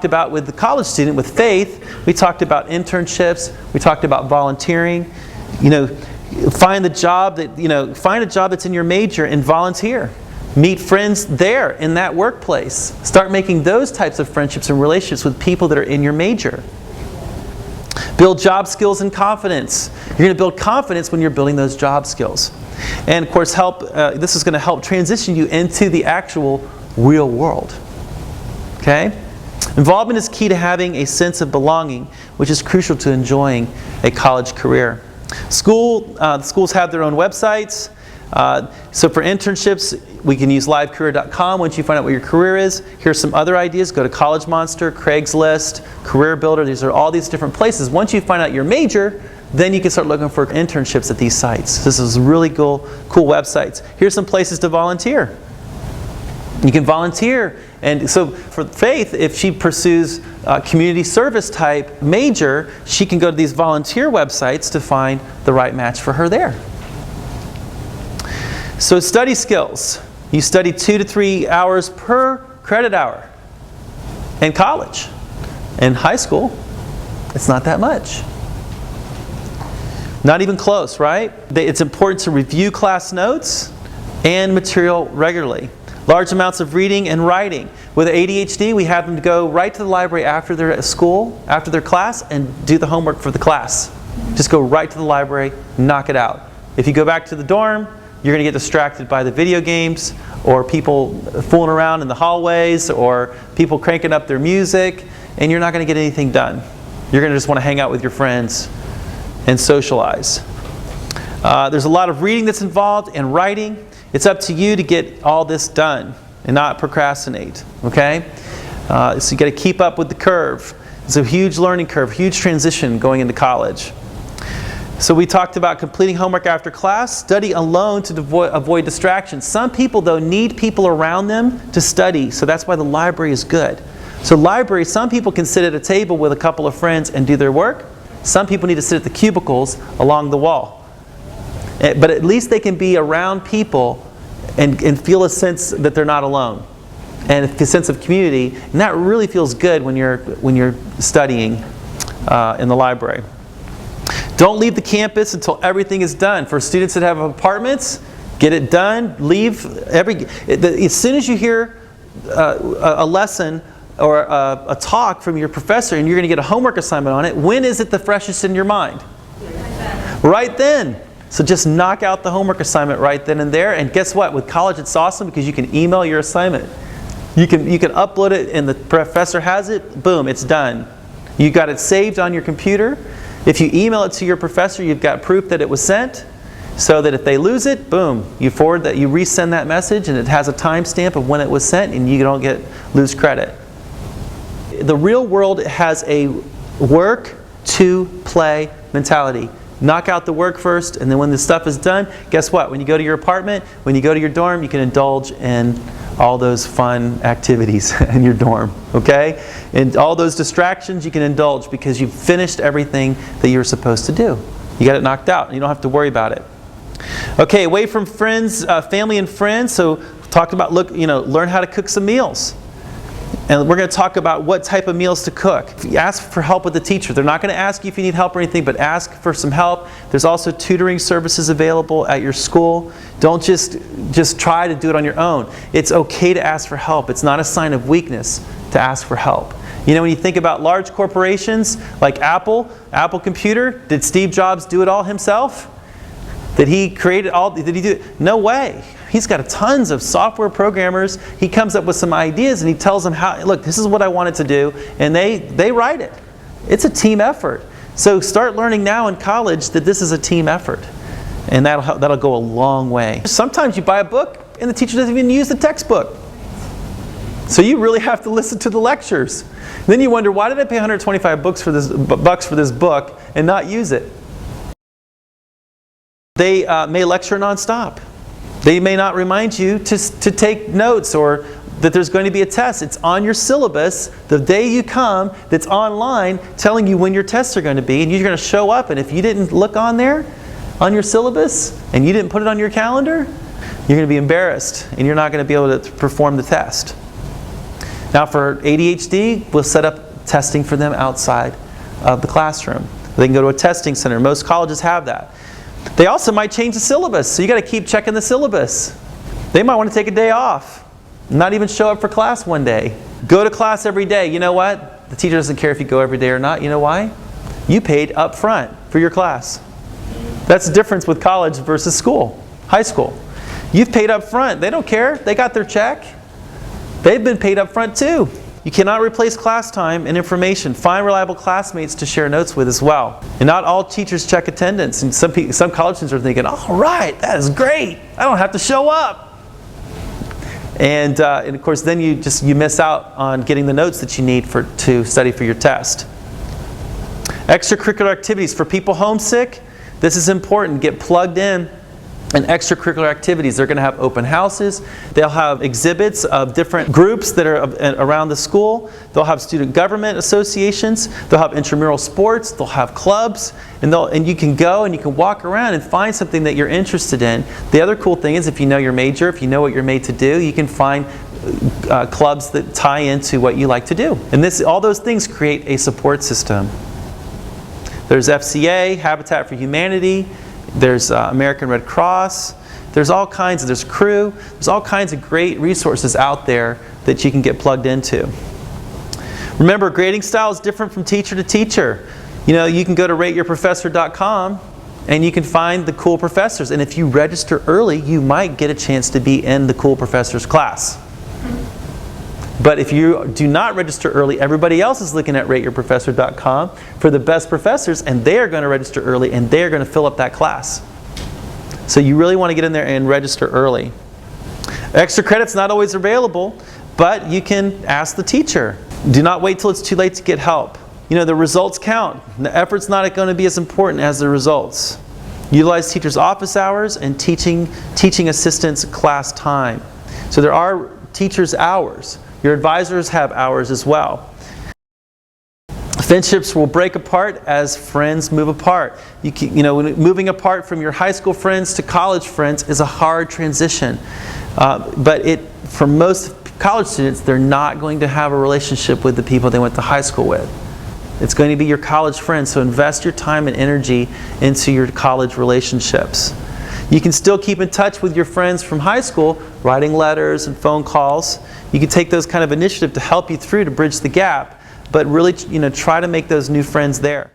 About with the college student, with Faith, we talked about internships, we talked about volunteering. Find a job that's in your major and volunteer. Meet friends there in that workplace. Start making those types of friendships and relationships with people that are in your major. Build job skills and confidence. You're going to build confidence when you're building those job skills. And of course, this is going to help transition you into the actual real world. Okay? Involvement is key to having a sense of belonging, which is crucial to enjoying a college career. Schools have their own websites. So for internships, we can use livecareer.com once you find out what your career is. Here's some other ideas. Go to College Monster, Craigslist, Career Builder. These are all these different places. Once you find out your major, then you can start looking for internships at these sites. This is really cool websites. Here's some places to volunteer. You can volunteer. And so for Faith, if she pursues a community service type major, she can go to these volunteer websites to find the right match for her there. So study skills. You study 2 to 3 hours per credit hour. In college. In high school, it's not that much. Not even close, right? It's important to review class notes and material regularly. Large amounts of reading and writing. With ADHD, we have them to go right to the library after they're at school, after their class, and do the homework for the class. Just go right to the library, knock it out. If you go back to the dorm, you're going to get distracted by the video games, or people fooling around in the hallways, or people cranking up their music, and you're not going to get anything done. You're going to just want to hang out with your friends and socialize. There's a lot of reading that's involved and writing. It's up to you to get all this done and not procrastinate, okay? So you got to keep up with the curve. It's a huge learning curve, huge transition going into college. So we talked about completing homework after class, study alone to avoid distractions. Some people, though, need people around them to study, so that's why the library is good. So library, some people can sit at a table with a couple of friends and do their work. Some people need to sit at the cubicles along the wall. But at least they can be around people and feel a sense that they're not alone, and a sense of community. And that really feels good when you're studying in the library. Don't leave the campus until everything is done. For students that have apartments, get it done. Leave as soon as you hear a lesson or a talk from your professor and you're going to get a homework assignment on it. When is it the freshest in your mind? Right then. So just knock out the homework assignment right then and there. And guess what? With college, it's awesome because you can email your assignment. You can upload it and the professor has it. Boom, it's done. You got it saved on your computer. If you email it to your professor, you've got proof that it was sent. So that if they lose it, boom, you resend that message and it has a timestamp of when it was sent and you don't lose credit. The real world has a work to play mentality. Knock out the work first, and then when the stuff is done, guess what? When you go to your apartment, when you go to your dorm, you can indulge in all those fun activities in your dorm, okay? And all those distractions you can indulge because you've finished everything that you were supposed to do. You got it knocked out, and you don't have to worry about it. Okay, away from friends, family and friends, so talked about learn how to cook some meals. And we're going to talk about what type of meals to cook. If you ask for help with the teacher, they're not going to ask you if you need help or anything, but ask for some help. There's also tutoring services available at your school. Don't just try to do it on your own. It's okay to ask for help. It's not a sign of weakness to ask for help. When you think about large corporations like Apple Computer, did Steve Jobs do it all himself? Did he create it all? Did he do it? No way. He's got tons of software programmers. He comes up with some ideas and he tells them look, this is what I wanted to do, and they write it. It's a team effort. So start learning now in college that this is a team effort, and that'll go a long way. Sometimes you buy a book and the teacher doesn't even use the textbook. So you really have to listen to the lectures. Then you wonder, why did I pay $125 for this book and not use it? They may lecture nonstop. They may not remind you to take notes or that there's going to be a test. It's on your syllabus the day you come that's online telling you when your tests are going to be, and you're going to show up, and if you didn't look on there on your syllabus and you didn't put it on your calendar, you're going to be embarrassed and you're not going to be able to perform the test. Now for ADHD, we'll set up testing for them outside of the classroom. They can go to a testing center. Most colleges have that. They also might change the syllabus, so you got to keep checking the syllabus. They might want to take a day off, not even show up for class one day. Go to class every day. You know what? The teacher doesn't care if you go every day or not. You know why? You paid up front for your class. That's the difference with college versus school, high school. You've paid up front. They don't care. They got their check. They've been paid up front too. You cannot replace class time and information. Find reliable classmates to share notes with as well. And not all teachers check attendance. And some college students are thinking, all right, that is great. I don't have to show up. And of course, then you miss out on getting the notes that you need to study for your test. Extracurricular activities. For people homesick, this is important. Get plugged in. And extracurricular activities, they're going to have open houses. They'll have exhibits of different groups that are around the school. They'll have student government associations. They'll have intramural sports. They'll have clubs. And you can go and you can walk around and find something that you're interested in. The other cool thing is if you know your major, if you know what you're made to do, you can find clubs that tie into what you like to do. And all those things create a support system. There's FCA, Habitat for Humanity. There's American Red Cross. There's all kinds of, there's Crew. There's all kinds of great resources out there that you can get plugged into. Remember, grading style is different from teacher to teacher. You know, you can go to rateyourprofessor.com and you can find the cool professors. And if you register early, you might get a chance to be in the cool professor's class. But if you do not register early, everybody else is looking at rateyourprofessor.com for the best professors, and they are going to register early, and they are going to fill up that class. So you really want to get in there and register early. Extra credit's not always available, but you can ask the teacher. Do not wait till it's too late to get help. You know, the results count. The effort's not going to be as important as the results. Utilize teachers' office hours and teaching assistants' class time. So there are teachers' hours. Your advisors have hours as well. Friendships will break apart as friends move apart. Moving apart from your high school friends to college friends is a hard transition. But for most college students, they're not going to have a relationship with the people they went to high school with. It's going to be your college friends, so invest your time and energy into your college relationships. You can still keep in touch with your friends from high school, writing letters and phone calls. You can take those kind of initiative to help you through to bridge the gap, but really, try to make those new friends there.